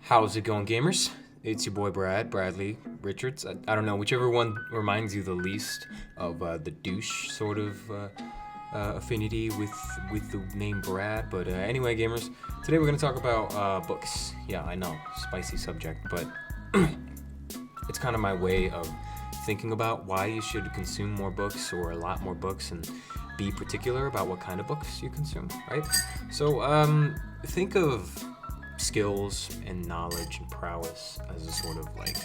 How's it going, gamers? It's your boy Bradley Richards. I don't know, whichever one reminds you the least of the douche sort of affinity with the name Brad. But anyway, gamers, today we're gonna talk about books. Yeah, I know, spicy subject, but it's kind of my way of thinking about why you should consume more books or a lot more books, and be particular about what kind of books you consume, right? So think of skills and knowledge and prowess as a sort of like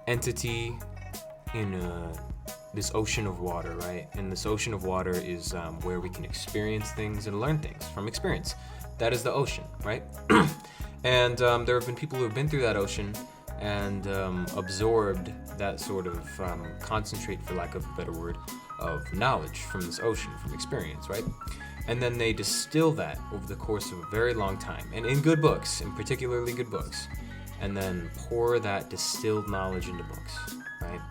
entity in this ocean of water, right? And this ocean of water is where we can experience things and learn things from experience. That is the ocean, right? And there have been people who have been through that ocean and absorbed that sort of concentrate, for lack of a better word, of knowledge from this ocean, from experience, right? And then they distill that over the course of a very long time, and in good books, in particularly good books, and then pour that distilled knowledge into books, right?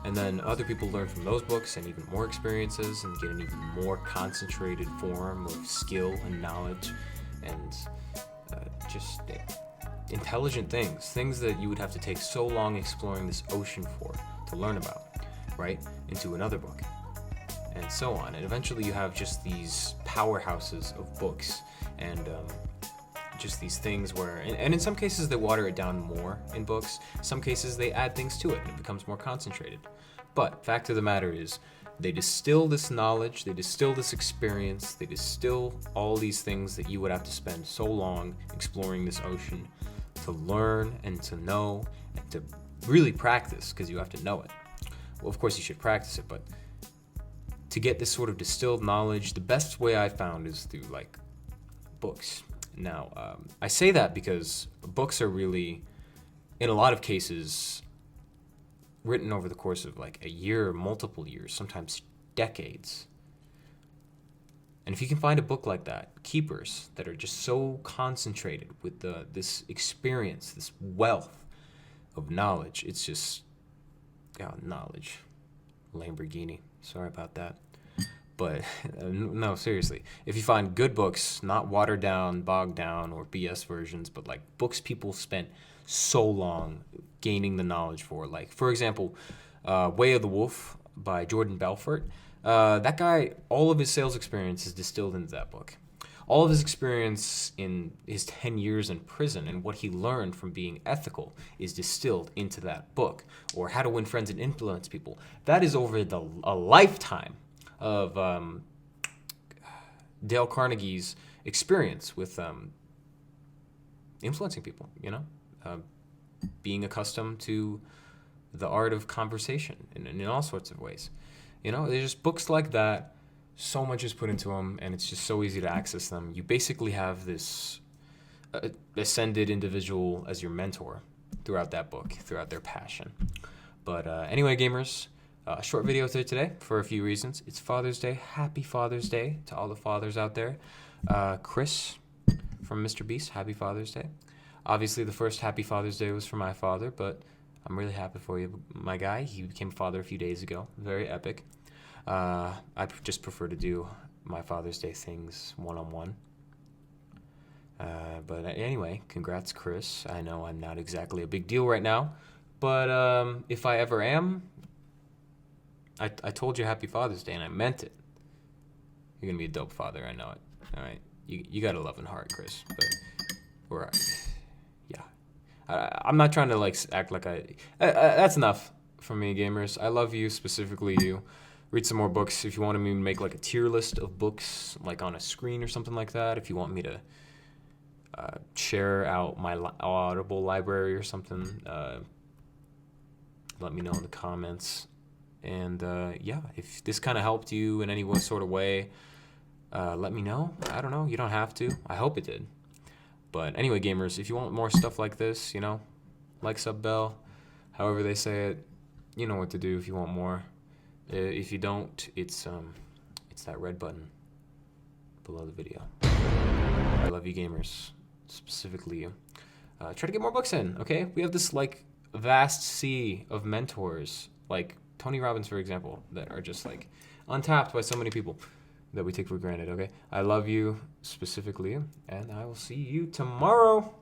And then other people learn from those books and even more experiences and get an even more concentrated form of skill and knowledge and just intelligent things that you would have to take so long exploring this ocean for to learn about, right? Into another book. And so on. And eventually you have just these powerhouses of books and just these things where, and in some cases they water it down more in books, some cases they add things to it and it becomes more concentrated. But fact of the matter is, they distill this knowledge, they distill this experience, they distill all these things that you would have to spend so long exploring this ocean to learn and to know and to really practice, because you have to know it. Well, of course you should practice it, but to get this sort of distilled knowledge, the best way I found is through like books. Now, I say that because books are really, in a lot of cases, written over the course of like a year, multiple years, sometimes decades. And if you can find a book like that, keepers that are just so concentrated with this experience, this wealth of knowledge, it's just, knowledge. Lamborghini. Sorry about that. But no, seriously. If you find good books, not watered down, bogged down, or BS versions, but like books people spent so long gaining the knowledge for. Like, for example, Way of the Wolf by Jordan Belfort. That guy, all of his sales experience is distilled into that book. All of his experience in his 10 years in prison and what he learned from being ethical is distilled into that book. Or How to Win Friends and Influence People. That is over a lifetime of Dale Carnegie's experience with influencing people, being accustomed to the art of conversation in all sorts of ways. There's just books like that. So much is put into them, and it's just so easy to access them. You basically have this ascended individual as your mentor throughout that book, throughout their passion. But anyway, gamers, short video today for a few reasons. It's Father's Day. Happy Father's Day to all the fathers out there. Chris from Mr. Beast, happy Father's Day. Obviously, the first Happy Father's Day was for my father, but I'm really happy for you, my guy. He became a father a few days ago. Very epic. I just prefer to do my Father's Day things one-on-one. But anyway, congrats, Chris. I know I'm not exactly a big deal right now, but if I ever am, I told you Happy Father's Day, and I meant it. You're going to be a dope father, I know it. All right? You got a loving heart, Chris. But I'm not trying to like act like that's enough for me, gamers. I love you, specifically you. Read some more books. If you want me to make like a tier list of books, like on a screen or something like that. If you want me to share out my Audible library or something, let me know in the comments. And if this kind of helped you in any sort of way, let me know. I don't know. You don't have to. I hope it did. But anyway, gamers, if you want more stuff like this, like, sub, bell, however they say it, you know what to do if you want more. If you don't, it's that red button below the video. I love you, gamers, specifically you. Try to get more books in, okay? We have this like vast sea of mentors, like Tony Robbins, for example, that are just like untapped by so many people that we take for granted, okay? I love you, specifically, and I will see you tomorrow.